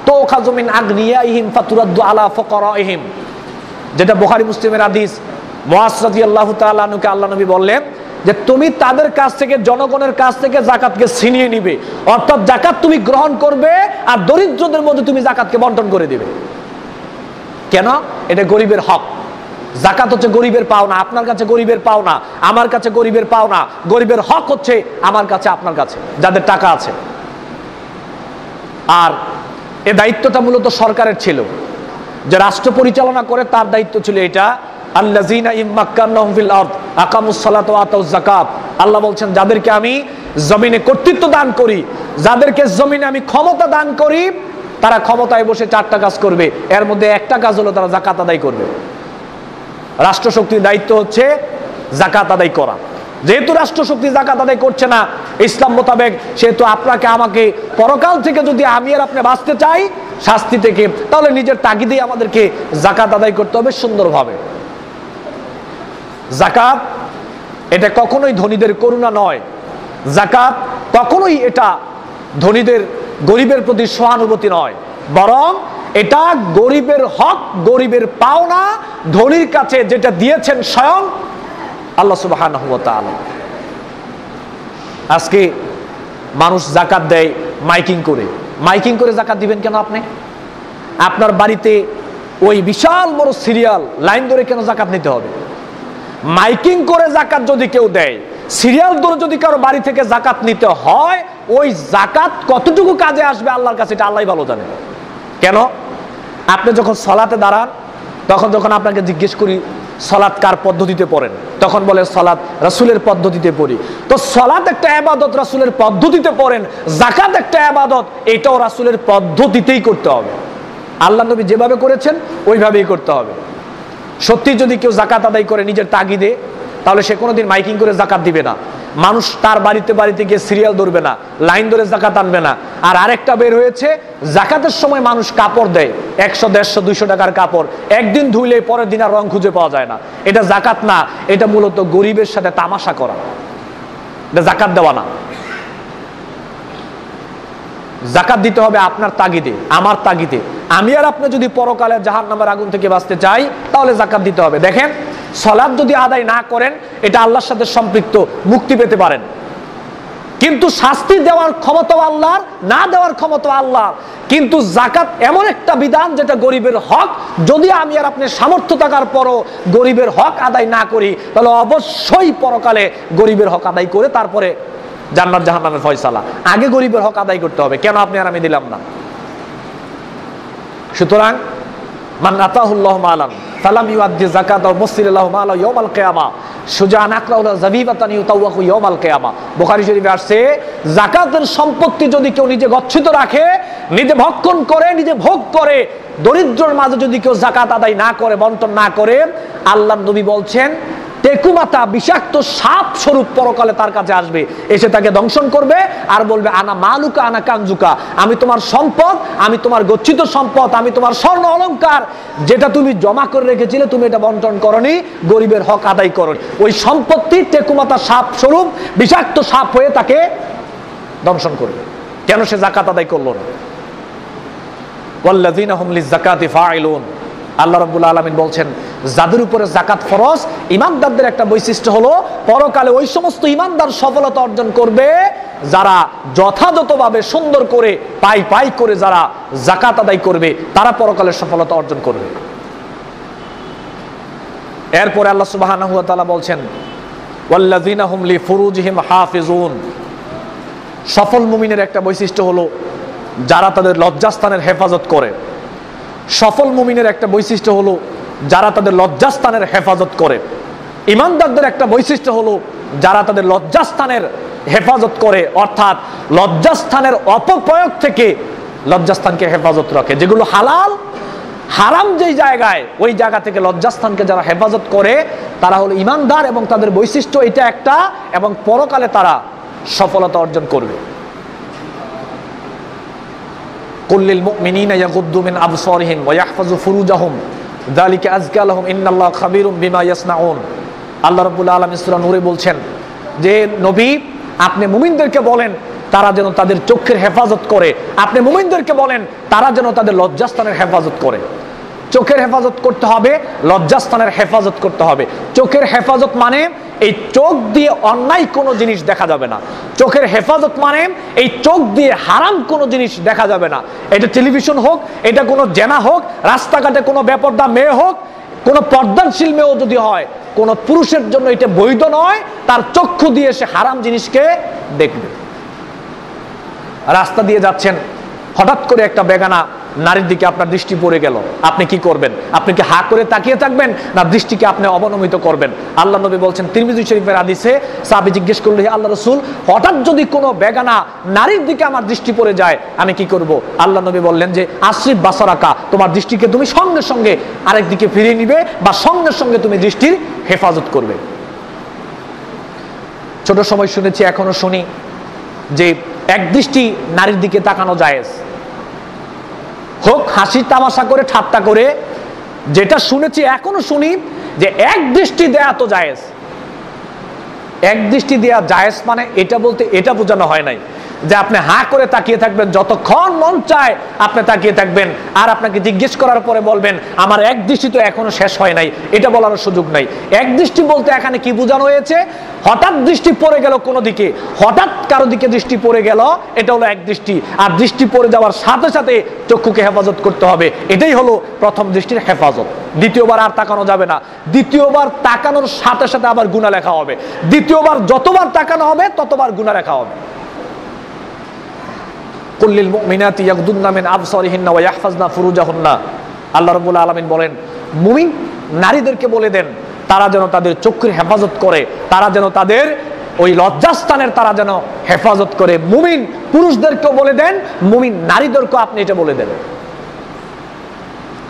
তুখাযু মিন আগনিয়াইহিম ফাতুরাদ্দু আলা ফুকারাইহিম, যেটা বুখারী মুসলিমের হাদিস। মুআয রাদিয়াল্লাহু তাআলা আনহুকে আল্লাহ নবী বললেন যে তুমি তাদের কাছ থেকে, জনগণের কাছ থেকে যাকাতকে ছিনিয়ে নিবে, অর্থাৎ যাকাত তুমি গ্রহণ করবে আর দরিদ্রদের মধ্যে তুমি যাকাতকে বন্টন করে দিবে। কেন? এটা গরিবের হক। যাকাত হচ্ছে গরিবের পাওনা, আপনার কাছে গরিবের পাওনা, আমার কাছে গরিবের পাওনা। গরিবের হক হচ্ছে আমার কাছে, আপনার কাছে, যাদের টাকা আছে। আর এই দায়িত্বটা মূলত সরকারের ছিল, যে রাষ্ট্র পরিচালনা করে তার দায়িত্ব ছিল এটা। আল্লাযীনা ইম্মাক্কানাহুম ফিল আরদ আকামুস সালাতা ওয়া আতাউয যাকাত। আল্লাহ বলছেন যাদেরকে আমি জমিনে কর্তৃত্ব দান করি, যাদেরকে জমিনে আমি ক্ষমতা দান করি, তারা ক্ষমতায় বসে 4টা কাজ করবে, এর মধ্যে একটা কাজ হলো তারা যাকাত আদায় করবে। রাষ্ট্রশক্তির দায়িত্ব হচ্ছে যাকাত আদায় করা। যেহেতু রাষ্ট্রশক্তি যাকাত আদায় করছে না ইসলাম মোতাবেক, সেহেতু আপনাকে আমাকে পরকাল থেকে যদি আমি আর আপনি বাঁচতে চাই শাস্তি থেকে, তাহলে নিজের তাগিদেই আমাদেরকে যাকাত আদায় করতে হবে সুন্দরভাবে। যাকাত এটা কখনোই ধনীদের করুণা নয়, যাকাত কখনোই এটা ধনীদের, গরিবের প্রতি সহানুভূতি নয়, বরং এটা গরিবের হক, গরিবের পাওনা, ধনীর কাছে যেটা দিয়েছেন স্বয়ং আল্লাহ সুবহানাহু ওয়া তাআলা। আজকে মানুষ যাকাত দেয় মাইকিং করে। মাইকিং করে যাকাত দিবেন কেন আপনি? আপনার বাড়িতে ওই বিশাল বড় সিরিয়াল লাইন ধরে কেন জাকাত নিতে হবে? মাইকিং করে জাকাত যদি কেউ দেয়, সিরিয়াল ধরে যদি কারো বাড়ি থেকে জাকাত নিতে হয়, ওই জাকাত কতটুকু কাজে আসবে আল্লাহর কাছে এটা আল্লাহই ভালো জানে। কেন? আপনি যখন সলাতে দাঁড়ান, তখন যখন আপনাকে জিজ্ঞেস করি সলাত কার পদ্ধতিতে পড়েন, তখন বলে সলাত রাসূলের পদ্ধতিতে পড়ি। তো সলাত একটা ইবাদত, রাসূলের পদ্ধতিতে পড়েন। জাকাত একটা ইবাদত, এটাও রাসূলের পদ্ধতিতেই করতে হবে। আল্লাহ নবী যেভাবে করেছেন ওইভাবেই করতে হবে। সত্যি যদি কেউ জাকাত আদায় করে নিজের তাগিদে, তাহলে সে কোনোদিন মাইকিং করে জাকাত দিবে না। মানুষ তার বাড়িতে বাড়িতে গিয়ে সিরিয়াল ধরবে না, লাইন ধরে জাকাত আনবে না। আর আরেকটা বের হয়েছে, জাকাতের সময় মানুষ কাপড় দেয় 100, 150, 200 টাকার কাপড়, একদিন ধুইলে পরের দিন আর রং খুঁজে পাওয়া যায় না। এটা জাকাত না, এটা মূলত গরিবের সাথে তামাশা করা। এটা জাকাত দেওয়া না। জাকাত দিতে হবে আপনার তাগিদে, আমার তাগিদে। আমি আর আপনি যদি পরকালে জাহান্নামের আগুন থেকে বাঁচতে চাই, তাহলে জাকাত দিতে হবে। দেখেন, সালাত যদি আদায় না করেন, এটা আল্লাহর সাথে সম্পৃক্ত, মুক্তি পেতে পারেন, কিন্তু শাস্তি দেওয়ার ক্ষমতা আল্লাহর, না দেওয়ার ক্ষমতা আল্লাহর। কিন্তু জাকাত এমন একটা বিধান যেটা গরিবের হক। যদি আমি আর আপনি সামর্থ্য থাকার পরও গরিবের হক আদায় না করি, তাহলে অবশ্যই পরকালে গরিবের হক আদায় করে তারপরে জান্নাত জাহান্নামের ফয়সালা। আগে গরিবের হক আদায় করতে হবে। কেন আপনি আর আমি দিলাম না? সুতরাং মান আতাহুল্লাহু মালান ফালাম ইউআদ্দি যাকাতাহু মুসিলাহু মালা ইয়াউমাল কিয়ামা সুজান আকরাউলা যাবিবাতান ইউতাওয়াকু ইয়াউমাল কিয়ামা। বুখারী শরীফে আসছে, যাকাতের সম্পত্তি যদি কেউ নিজে গচ্ছিত রাখে, নিজে ভক্ষণ করে, নিজে ভোগ করে, দরিদ্রের মাঝে যদি কেউ যাকাত আদায় না করে, বন্টন না করে, আল্লাহর নবী বলছেন টেকুমাতা বিষাক্ত সাপ স্বরূপ পরকালে তার কাছে আসবে, এসে তাকে দংশন করবে আর বলবে আনা মালুকা আনা কানজুকা, আমি তোমার সম্পদ, আমি তোমার গচ্ছিত সম্পদ, আমি তোমার স্বর্ণ অলংকার, যেটা তুমি জমা করে রেখেছিলে, তুমি এটা বন্টন করনি, গরিবের হক আদায় করনি। ওই সম্পত্তি টেকুমাতা সাপ স্বরূপ বিষাক্ত সাপ হয়ে তাকে দংশন করবে। কেন? সে যাকাত আদায় করলো না। ওয়াল্লাযীনা হুম লিয-যাকাতি ফাঈলুন। আল্লাহ রাব্বুল আলামিন বলছেন, যাদের উপরে যাকাত ফরজ, ঈমানদারদের একটা বৈশিষ্ট্য হলো পরকালে ওই সমস্ত ঈমানদার সফলতা অর্জন করবে যারা যথাযথভাবে সুন্দর করে পাই পাই করে যারা যাকাত আদায় করবে, তারা পরকালে সফলতা অর্জন করবে। এরপরে আল্লাহ সুবহানাহু ওয়া তাআলা বলছেন, ওয়াল্লাযীনা হুম লিফুরুজিহিম হাফিজুন। সফল মুমিনের একটা বৈশিষ্ট্য হলো যারা তাদের লজ্জাস্থানের হেফাজত করে। সফল মুমিনের একটা বৈশিষ্ট্য হলো যারা তাদের লজ্জাস্থানের হেফাজত করে। ঈমানদারদের একটা বৈশিষ্ট্য হলো যারা তাদের লজ্জাস্থানের হেফাজত করে, অর্থাৎ লজ্জাস্থানের অপপ্রয়োগ থেকে লজ্জাস্থানকে হেফাজত রাখে। যেগুলো হালাল, হারাম যেই জায়গায়, ওই জায়গা থেকে লজ্জাস্থানকে যারা হেফাজত করে, তারা হলো ঈমানদার এবং তাদের বৈশিষ্ট্য এটা একটা, এবং পরকালে তারা সফলতা অর্জন করবে। কুল্লিল মুমিনিনা ইয়াগুদ্দু মিন আবসারিহিম ওয়া ইয়াহফাযু ফুরুজাহুম যালিকা আযকা লাহুম ইন্নাল্লাহা খাবীরুম বিমা ইয়াসনাউন। আল্লাহ রাব্বুল আলামিন সূরা নূরে বলছেন যে নবী, আপনি মুমিনদেরকে বলেন তারা যেন তাদের চোখের হেফাজত করে, আপনি মুমিনদেরকে বলেন তারা যেন তাদের লজ্জাস্থানের হেফাজত করে। চোখের হেফাজত করতে হবে, লজ্জাস্থানের হেফাজত করতে হবে। চোখের হেফাজত মানে এই চোখ দিয়ে অন্যায় কোনো জিনিস দেখা যাবে না। চোখের হেফাজত মানে এই চোখ দিয়ে হারাম কোনো জিনিস দেখা যাবে না। এটা টেলিভিশন হোক, এটা কোনো জেনা হোক, রাস্তাঘাটে কোনো বেপরদা মেয়ে হোক, কোনো পর্দাশীল মেয়েও যদি হয়, কোনো পুরুষের জন্য এটা বৈধ নয় তার চক্ষু দিয়ে সে হারাম জিনিসকে দেখবে। রাস্তা দিয়ে যাচ্ছেন, হঠাৎ করে একটা বেগানা নারীর দিকে আপনার দৃষ্টি পড়ে গেল, আপনি কি করবেন? আপনি কি হা করে তাকিয়ে থাকবেন, না দৃষ্টিকে আপনি অবনমিত করবেন? আল্লাহ নবী বলছেন, তিরমিজি শরীফের হাদিসে, সাহাবী জিজ্ঞেস করলো, হে আল্লাহ রাসূল, হঠাৎ যদি কোনো বেগানা নারীর দিকে আমার দৃষ্টি পড়ে যায়, আমি কি করব? আল্লাহ নবী বললেন যে আসরিফ বাসারাকা, তোমার দৃষ্টিকে তুমি সঙ্গে সঙ্গে আরেক দিকে ফিরিয়ে নিবে, বা সঙ্গে সঙ্গে তুমি দৃষ্টির হেফাজত করবে। ছোট সময় শুনেছি, এখনো শুনি যে এক দৃষ্টি নারীর দিকে তাকানো জায়েজ, হোক হাসি তামাশা করে, ঠাট্টা করে, যেটা শুনেছি এখনো শুনি যে এক দৃষ্টি দেয়া তো জায়েজ। এক দৃষ্টি দেয়া জায়েজ মানে এটা বলতে এটা বোঝানো হয় নাই যে আপনি হা করে তাকিয়ে থাকবেন, যতক্ষণ মন চায় আপনি তাকিয়ে থাকবেন, আর আপনাকে জিজ্ঞেস করার পরে বলবেন আমার এক দৃষ্টি তো এখনো শেষ হয় নাই, এটা বলার সুযোগ নাই। এক দৃষ্টি বলতে এখানে কি বোঝানো হয়েছে? হঠাৎ দৃষ্টি পড়ে গেল কোনো দিকে, হঠাৎ কারো দিকে দৃষ্টি পড়ে গেল, এটা হলো এক দৃষ্টি। আর দৃষ্টি পড়ে যাওয়ার সাথে সাথে চক্ষুকে হেফাজত করতে হবে, এটাই হলো প্রথম দৃষ্টির হেফাজত। দ্বিতীয়বার আর তাকানো যাবে না, দ্বিতীয়বার তাকানোর সাথে সাথে আবার গুনাহ লেখা হবে, দ্বিতীয়বার যতবার তাকানো হবে ততবার গুনাহ লেখা হবে। কুল্লিল মুমিনাতি ইয়াগদুদনা মিন আবসারিহিন্না ওয়া ইয়াহফাজনা ফুরুজাহুন্না, আল্লাহ রাব্বুল আলামিন বলেন মুমিন নারীদেরকে বলে দেন তারা যেন তাদের চক্ষুর হেফাজত করে, তারা যেন তাদের ওই লজ্জাস্থানের তারা যেন হেফাজত করে। মুমিন পুরুষদেরকেও বলে দেন, মুমিন নারীদেরকেও আপনি এটা বলে দেন।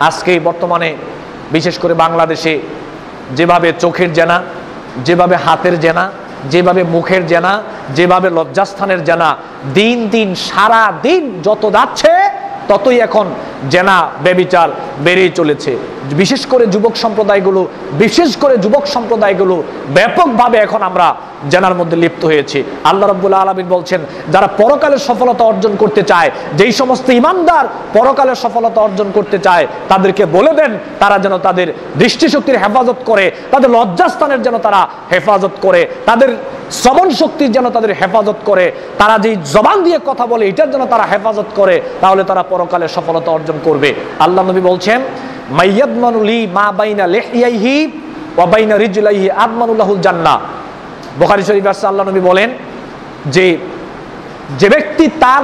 আজকে বর্তমানে বিশেষ করে বাংলাদেশে যেভাবে চোখের জেনা, যেভাবে হাতের জেনা, যেভাবে মুখের জেনা, যেভাবে লজ্জাস্থানের জেনা, দিন দিন সারা দিন যত যাচ্ছে ততই এখন জেনা ব্যভিচার বেড়েই চলেছে। বিশেষ করে যুবক সম্প্রদায়গুলো ব্যাপকভাবে এখন আমরা জেনার মধ্যে লিপ্ত হয়েছি। আল্লাহ রাব্বুল আলামিন বলছেন যারা পরকালের সফলতা অর্জন করতে চায়, যেই সমস্ত ঈমানদার পরকালের সফলতা অর্জন করতে চায় তাদেরকে বলে দেন তারা যেন তাদের দৃষ্টিশক্তির হেফাজত করে, তাদের লজ্জাস্থানের যেন তারা হেফাজত করে, তাদের শ্রবণ শক্তির যেন তাদের হেফাজত করে, তারা যেই জবান দিয়ে কথা বলে এটার যেন তারা হেফাজত করে, তাহলে তারা পরকালে সফলতা অর্জন করবে। আল্লাহ নবী বলছেন মাইয়াদমানু লি মা বাইনা লিহইয়াইহি ওয়া বাইনা রিজলাইহি আদমানুল্লাহুল জান্নাহ। বুখারী শরীফে আছে আল্লাহ নবী বলেন যে ব্যক্তি তার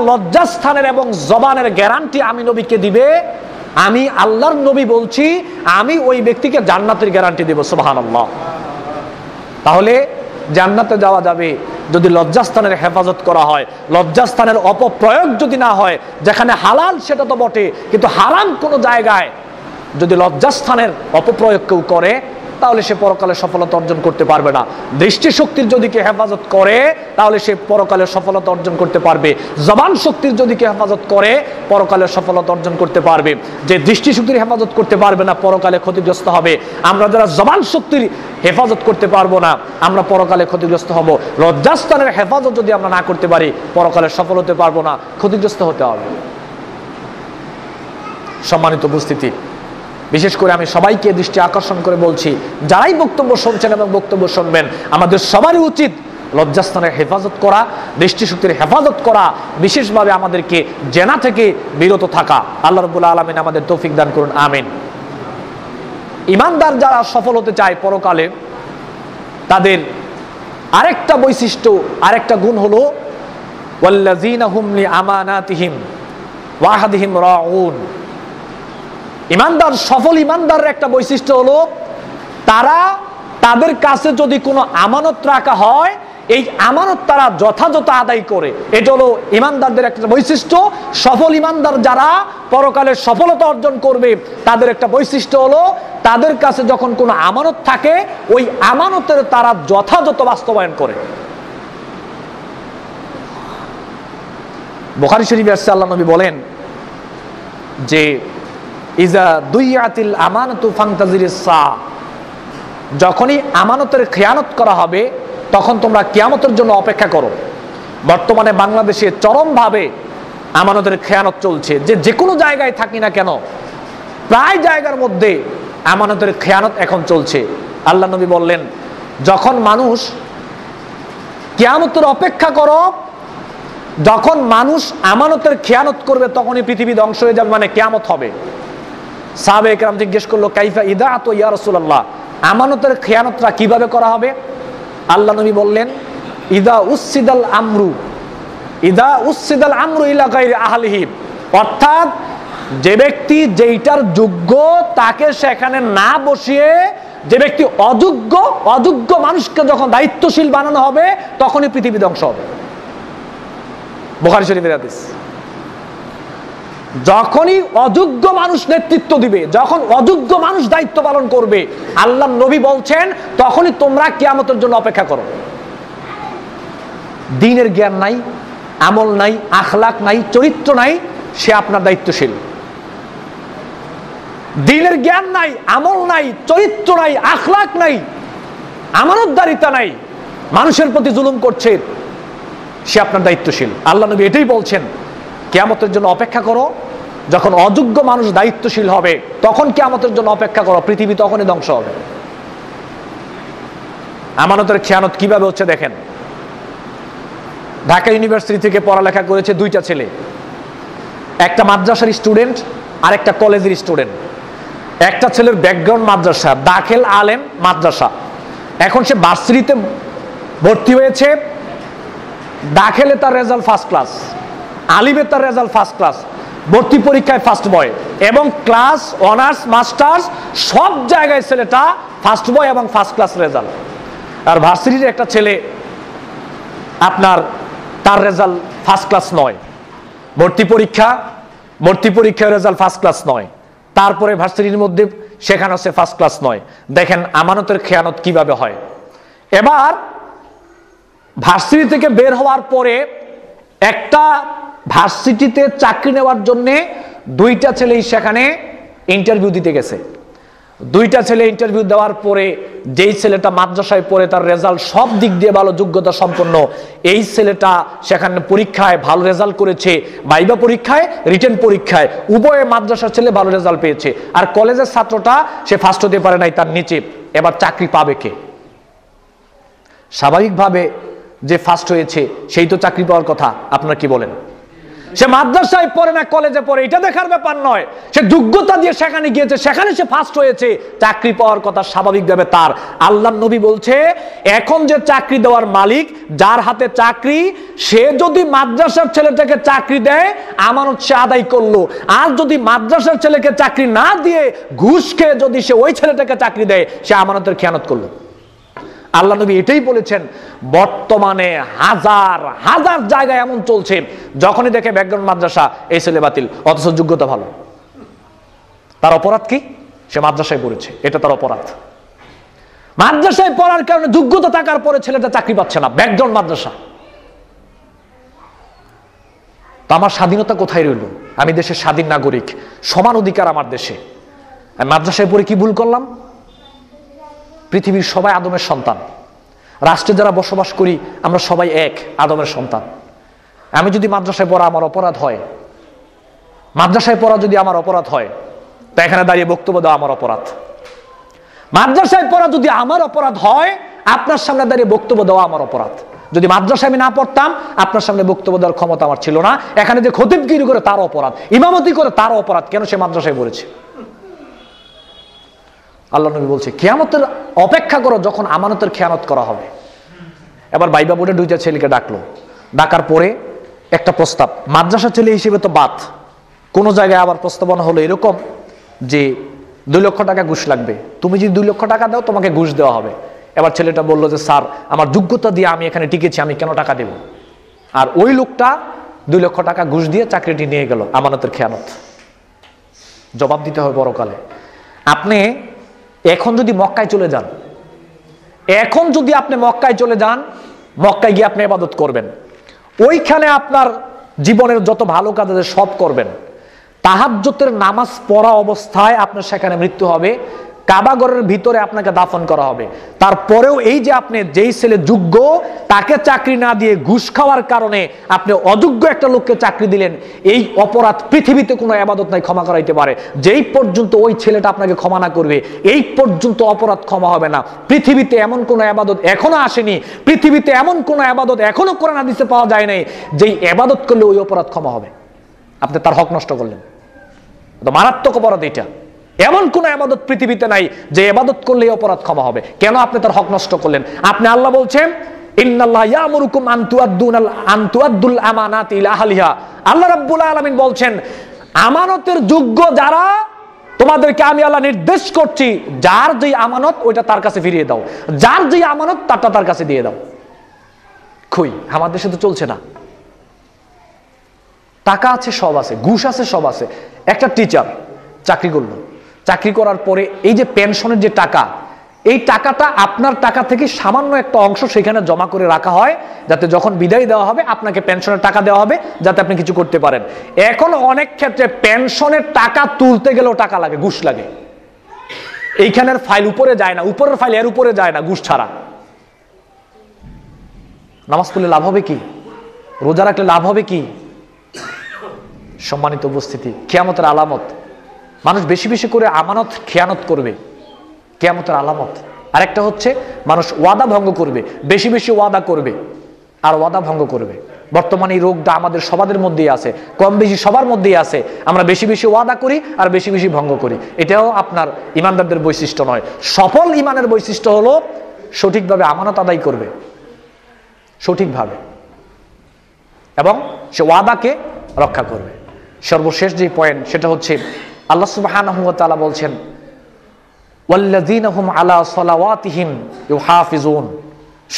লজ্জাস্থানের এবং জবানের গ্যারান্টি আমি নবীকে দিবে, আমি আল্লাহর নবী বলছি আমি ওই ব্যক্তিকে জান্নাতের গ্যারান্টি দেব। সুবহানাল্লাহ। তাহলে জান্নাতে যাওয়া যাবে যদি লজ্জাস্থানের হেফাজত করা হয়, লজ্জাস্থানের অপপ্রয়োগ যদি না হয়। যেখানে হালাল সেটা তো বটে, কিন্তু হারাম কোনো জায়গায় যদি লজ্জাস্থানের অপপ্রয়োগ কেউ করে তাহলে সে পরকালে সফলতা অর্জন করতে পারবে না। দৃষ্টিশক্তির যদি কেউ হেফাজত করে তাহলে সে পরকালে সফলতা অর্জন করতে পারবে। জবান শক্তির যদি কেউ হেফাজত করে পরকালে সফলতা অর্জন করতে পারবে। যে দৃষ্টিশক্তির হেফাজত করতে পারবে না পরকালে ক্ষতিগ্রস্ত হবে। আমরা যারা জবান শক্তির হেফাজত করতে পারবো না আমরা পরকালে ক্ষতিগ্রস্ত হব। লজ্জাস্থানের হেফাজত যদি আমরা না করতে পারি পরকালে সফল হতে পারবো না, ক্ষতিগ্রস্ত হতে হবে। সম্মানিত উপস্থিতি, বিশেষ করে আমি সবাইকে দৃষ্টি আকর্ষণ করে বলছি, যারাই বক্তব্য শুনছেন এবং বক্তব্য শুনবেন, আমাদের সবারই উচিত লজ্জাস্থানের হেফাজত করা, দৃষ্টিশক্তির হেফাজত করা, বিশেষভাবে আমাদেরকে জেনা থেকে বিরত থাকা। আল্লাহ রাব্বুল আলামিন আমাদের তৌফিক দান করুন, আমিন। ঈমানদার যারা সফল হতে চায় পরকালে, তাদের আরেকটা বৈশিষ্ট্য, আরেকটা গুণ হলো ওয়াল্লাযীনা হুম লিআমানাতিহিম ওয়া আহদিহিম রাউন। ঈমানদার, সফল ঈমানদারের একটা বৈশিষ্ট্য হলো তারা তাদের কাছে যদি কোনো আমানত রাখা হয় এই আমানত তারা যথাযথ আদায় করে। এটা হলো ঈমানদারদের একটা বৈশিষ্ট্য। সফল ঈমানদার যারা পরকালের সফলতা অর্জন করবে তাদের একটা বৈশিষ্ট্য হলো তাদের কাছে যখন কোনো আমানত থাকে ওই আমানতের তারা যথাযথ বাস্তবায়ন করে। বুখারী শরীফে আছে আল্লাহ নবী বলেন যে ইজা দুইয়াতিল আমানাতু ফান্তাজিরিস সা, যখনই আমানতের খেয়ানত করা হবে তখন তোমরা কিয়ামতের জন্য অপেক্ষা করো। বর্তমানে বাংলাদেশে চরমভাবে আমানতের খেয়ানত চলছে। যে কোনো জায়গায় থাকি না কেন প্রায় জায়গার মধ্যে আমানতের খেয়ানত এখন চলছে। আল্লাহ নবী বললেন যখন মানুষ কিয়ামতের অপেক্ষা করো, যখন মানুষ আমানতের খেয়ানত করবে তখনই পৃথিবী ধ্বংস হয়ে যাবে, মানে কিয়ামত হবে। সাহাবায়ে কেরাম জিজ্ঞেস করলো কাইফা ইদাআত ইয়া রাসূলুল্লাহ, আমানতের খেয়ানতটা কিভাবে করা হবে? আল্লাহ নবী বললেন ইদা উসসিদাল আমরু ইলা গায়রি আহলিহি, অর্থাৎ যে ব্যক্তি যেইটার যোগ্য তাকে সেখানে না বসিয়ে যে ব্যক্তি অযোগ্য মানুষকে যখন দায়িত্বশীল বানানো হবে তখনই পৃথিবী ধ্বংস হবে। বুখারী শরীফের হাদিস। যখনই অযোগ্য মানুষ নেতৃত্ব দিবে, যখন অযোগ্য মানুষ দায়িত্ব পালন করবে, আল্লাহ নবী বলছেন তখনই তোমরা কিয়ামতের জন্য অপেক্ষা করো। দ্বীনের জ্ঞান নাই, আমল নাই, আখলাক নাই, চরিত্র নাই, সে আপনার দায়িত্বশীল। দ্বীনের জ্ঞান নাই, আমল নাই, চরিত্র নাই, আখলাক নাই, আমানতদারিতা নাই, মানুষের প্রতি জুলুম করছে, সে আপনার দায়িত্বশীল। আল্লাহ নবী এটাই বলছেন, কিয়ামতের জন্য অপেক্ষা করো, যখন অযোগ্য মানুষ দায়িত্বশীল হবে তখন কিয়ামতের জন্য অপেক্ষা করো, পৃথিবী তখনই ধ্বংস হবে। আমানতের খেয়ানত কিভাবে হচ্ছে দেখেন। ঢাকা ইউনিভার্সিটি থেকে পড়ালেখা করেছে দুইটা ছেলে, একটা মাদ্রাসার স্টুডেন্ট আর একটা কলেজের স্টুডেন্ট। একটা ছেলের ব্যাকগ্রাউন্ড মাদ্রাসা, দাখিল আলেম মাদ্রাসা, এখন সে ভার্সিটিতে ভর্তি হয়েছে। দাখিলে তার রেজাল্ট ফার্স্ট ক্লাস, আলিমে তার রেজাল্ট ফার্স্ট ক্লাস, ভর্তি পরীক্ষায় ফার্স্ট বয়, এবং ক্লাস অনার্স মাস্টার্স সব জায়গায় ছেলেটা ফার্স্ট বয় এবং ফার্স্ট ক্লাস রেজাল্ট। আর ভার্সিটির একটা ছেলে আপনার তার রেজাল্ট ফার্স্ট ক্লাস নয়, ভর্তি পরীক্ষায় রেজাল্ট ফার্স্ট ক্লাস নয়, তারপরে ভার্সিটির মধ্যে সেখানে হচ্ছে ফার্স্ট ক্লাস নয়। দেখেন আমানতের খেয়ানত কিভাবে হয়। এবার ভার্সিটি থেকে বের হওয়ার পরে একটা ভার্সিটিতে চাকরি নেওয়ার জন্য দুইটা ছেলেই সেখানে ইন্টারভিউ দিতে গেছে। দুইটা ছেলে ইন্টারভিউ দেওয়ার পরে যেই ছেলেটা মাদ্রাসায় পড়ে তার রেজাল্ট সব দিক দিয়ে ভালো, যোগ্যতা সম্পন্ন, এই ছেলেটা সেখানে পরীক্ষায় ভালো রেজাল্ট করেছে, ভাইবা পরীক্ষায় রিটেন পরীক্ষায় উভয়ে মাদ্রাসার ছেলে ভালো রেজাল্ট পেয়েছে। আর কলেজের ছাত্রটা সে ফার্স্ট হতে পারে নাই, তার নিচে। এবার চাকরি পাবে কে? স্বাভাবিকভাবে যে ফার্স্ট হয়েছে সেই তো চাকরি পাওয়ার কথা। আপনারা কি বলেন? সে মাদ্রাসায় পড়ে না কলেজে পড়ে এটা দেখার ব্যাপার নয়, সে যোগ্যতা দিয়ে সেখানে গিয়েছে, সেখানে সে ফার্স্ট হয়েছে, চাকরি পাওয়ার কথা স্বাভাবিকভাবে তার। আল্লাহর নবী বলছে, এখন যে চাকরি দেওয়ার মালিক, যার হাতে চাকরি, সে যদি মাদ্রাসার ছেলেটাকে চাকরি দেয় আমানত সে আদায় করলো, আর যদি মাদ্রাসার ছেলেকে চাকরি না দিয়ে ঘুষ খেয়ে যদি সে ওই ছেলেটাকে চাকরি দেয় সে আমানতের খেয়ানত করলো। আল্লাহ নবী এটাই বলেছেন। বর্তমানে হাজার হাজার জায়গায় এমন চলছে, যখনই দেখে ব্যাকগ্রাউন্ড মাদ্রাসা এই ছেলে বাতিল, অথচ যোগ্যতা ভালো। তার অপরাধ কি? সে মাদ্রাসায় পড়েছে, এটা তার অপরাধ। মাদ্রাসায় পড়ার কারণে যোগ্যতা থাকার পরে ছেলেটা চাকরি পাচ্ছে না, ব্যাকগ্রাউন্ড মাদ্রাসা। তো আমার স্বাধীনতা কোথায় রইল? আমি দেশের স্বাধীন নাগরিক, সমান অধিকার আমার দেশে। আমি মাদ্রাসায় পড়ে কি ভুল করলাম? পৃথিবীর সবাই আদমের সন্তান, রাষ্ট্রে যারা বসবাস করি আমরা সবাই এক আদমের সন্তান। আমি যদি মাদ্রাসায় পড়া আমার অপরাধ হয়, মাদ্রাসায় পড়া যদি আমার অপরাধ হয়, তা এখানে দাঁড়িয়ে বক্তব্য দেওয়া আমার অপরাধ। মাদ্রাসায় পড়া যদি আমার অপরাধ হয়, আপনার সামনে দাঁড়িয়ে বক্তব্য দেওয়া আমার অপরাধ। যদি মাদ্রাসায় আমি না পড়তাম, আপনার সামনে বক্তব্য দেওয়ার ক্ষমতা আমার ছিল না। এখানে যে খতিবগিরি করে তার অপরাধ, ইমামতি করে তার অপরাধ। কেন? সে মাদ্রাসায় পড়েছে। আল্লাহ নবী বলছে, কিয়ামতের অপেক্ষা করো যখন আমানতের খেয়ানত করা হবে। এবার ভাইবা বোর্ডে দুইটা ছেলেকে ডাকলো, ডাকার পরে একটা প্রস্তাব, মাদ্রাসা ছেলে হিসেবে তো বাদ, কোন জায়গায় আবার প্রস্তাবনা হলো এরকম যে 2 লক্ষ টাকা ঘুষ লাগবে, তুমি যদি 2 লক্ষ টাকা দাও তোমাকে ঘুষ দেওয়া হবে। এবার ছেলেটা বললো যে স্যার, আমার যোগ্যতা দিয়ে আমি এখানে টিকেছি, আমি কেন টাকা দেব? আর ওই লোকটা 2 লক্ষ টাকা ঘুষ দিয়ে চাকরিটি নিয়ে গেল, আমানতের খেয়ানত। জবাব দিতে হবে পরকালে। আপনি এখন যদি মক্কায় চলে যান, এখন যদি আপনি মক্কায় চলে যান, মক্কায় গিয়ে আপনি ইবাদত করবেন, ওইখানে আপনার জীবনের যত ভালো কাজ আছে সব করবেন, তাহাজ্জুদের নামাজ পড়া অবস্থায় আপনার সেখানে মৃত্যু হবে, কাবাগরের ভিতরে আপনাকে দাফন করা হবে। তারপরেও এই যে আপনি যেই ছেলে যোগ্য তাকে চাকরি না দিয়ে ঘুষ খাওয়ার কারণে আপনি অযোগ্য একটা লোককে চাকরি দিলেন, এই অপরাধ পৃথিবীতে কোনো ইবাদত নাই ক্ষমা করাইতে পারে। যেই পর্যন্ত ওই ছেলেটা আপনাকে ক্ষমা না করবে, এই পর্যন্ত অপরাধ ক্ষমা হবে না। পৃথিবীতে এমন কোনো ইবাদত এখনো আসেনি, পৃথিবীতে এমন কোনো ইবাদত এখনো কোরআন হাদিসে পাওয়া যায় নাই যে ইবাদত করলে ওই অপরাধ ক্ষমা হবে। আপনি তার হক নষ্ট করলেন, তো মারাত্মক অপরাধ এটা। এমন কোন ইবাদত পৃথিবীতে নাই যে ইবাদত করলে অপরাধ ক্ষমা হবে। কেন? আপনি তার হক নষ্ট করলেন। আপনি, আল্লাহ বলছেন, ইন্নাল্লাহ ইয়ামুরুকুম আন তুআদ্দুল আমানাতি ইলা আহলিহা। আল্লাহ রাব্বুল আলামিন বলছেন, আমানতের যোগ্য যারা, তোমাদেরকে আমি আল্লাহ নির্দেশ করছি, যার যেই আমানত ওইটা তার কাছে ফিরিয়ে দাও, যার যেই আমানত তারটা তার কাছে দিয়ে দাও। কই, আমাদের দেশে তো চলছে না। টাকা আছে, সব আছে, ঘুষ আছে, সব আছে। একটা টিচার চাকরি করলো, চাকরি করার পরে এই যে পেনশনের যে টাকা, এই টাকাটা আপনার টাকা থেকে সামান্য একটা অংশ সেখানে জমা করে রাখা হয়, যাতে যখন বিদায় দেওয়া হবে আপনাকে পেনশনের টাকা দেওয়া হবে, যাতে আপনি কিছু করতে পারেন। এখন অনেক ক্ষেত্রে পেনশনের টাকা তুলতে গেলেও টাকা লাগে, ঘুষ লাগে। এইখানের ফাইল উপরে যায় না, উপরের ফাইল এর উপরে যায় না ঘুষ ছাড়া। নামাজ পড়লে লাভ হবে কি? রোজা রাখলে লাভ হবে কি? সম্মানিত উপস্থিতি, কিয়ামতের আলামত। মানুষ বেশি বেশি করে আমানত খেয়ানত করবে, কিয়ামতের আলামত। আরেকটা হচ্ছে মানুষ ওয়াদা ভঙ্গ করবে, বেশি বেশি ওয়াদা করবে আর ওয়াদা ভঙ্গ করবে। বর্তমানে এই রোগটা আমাদের সবার মধ্যেই আছে, কম বেশি সবার মধ্যেই আছে। আমরা বেশি বেশি ওয়াদা করি আর বেশি বেশি ভঙ্গ করি। এটাও আপনার ইমানদারদের বৈশিষ্ট্য নয়। সফল ইমানের বৈশিষ্ট্য হলো সঠিকভাবে আমানত আদায় করবে, সঠিকভাবে, এবং সে ওয়াদাকে রক্ষা করবে। সর্বশেষ যে পয়েন্ট সেটা হচ্ছে আল্লাহ সুবহানাহু ওয়া তাআলা বলছেন ওয়াল্লাযীনা হুম আলা সালাওয়াতিহিম ইউহাফিজুন।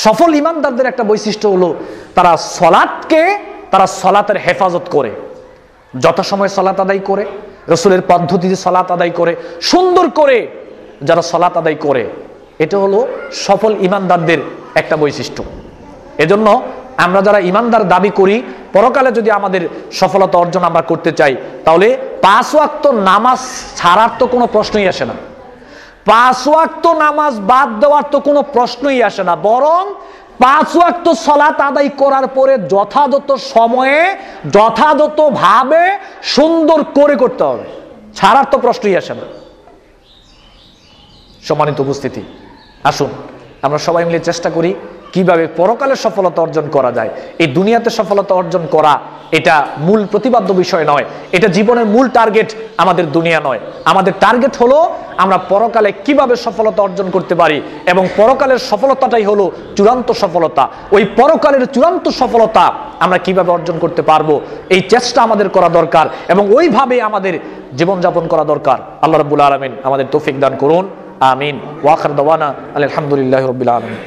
সফল ইমানদারদের একটা বৈশিষ্ট্য হলো তারা সলাতের হেফাজত করে, যথাসময়ে সলাত আদায় করে, রাসূলের পদ্ধতিতে সলাত আদায় করে, সুন্দর করে যারা সলাত আদায় করে, এটা হলো সফল ইমানদারদের একটা বৈশিষ্ট্য। এজন্য আমরা যারা ইমানদার দাবি করি, পরকালে যদি আমাদের সফলতা অর্জন আমরা করতে চাই, তাহলে 5 ওয়াক্ত নামাজ ছাড়ার তো কোনো প্রশ্নই আসে না, 5 ওয়াক্ত নামাজ বাদ দেওয়ার তো কোনো প্রশ্নই আসে না। বরং 5 ওয়াক্ত সালাত আদায় করার পরে যথাযথ সময়ে যথাযথভাবে সুন্দর করে করতে হবে, ছাড়ার তো প্রশ্নই আসে না। সম্মানিত উপস্থিতি, আসুন আমরা সবাই মিলে চেষ্টা করি কিভাবে পরকালে সফলতা অর্জন করা যায়। এই দুনিয়াতে সফলতা অর্জন করা এটা মূল প্রতিপাদ্য বিষয় নয়, এটা জীবনের মূল টার্গেট আমাদের দুনিয়া নয়। আমাদের টার্গেট হলো আমরা পরকালে কিভাবে সফলতা অর্জন করতে পারি, এবং পরকালের সফলতাটাই হলো চূড়ান্ত সফলতা। ওই পরকালের চূড়ান্ত সফলতা আমরা কিভাবে অর্জন করতে পারবো, এই চেষ্টা আমাদের করা দরকার, এবং ওইভাবে আমাদের জীবনযাপন করা দরকার। আল্লাহ রাব্বুল আলামিন আমাদের তৌফিক দান করুন, আমিন। ওয়া আখির দাওয়ানা আলহামদুলিল্লাহি রাব্বিল আলামিন।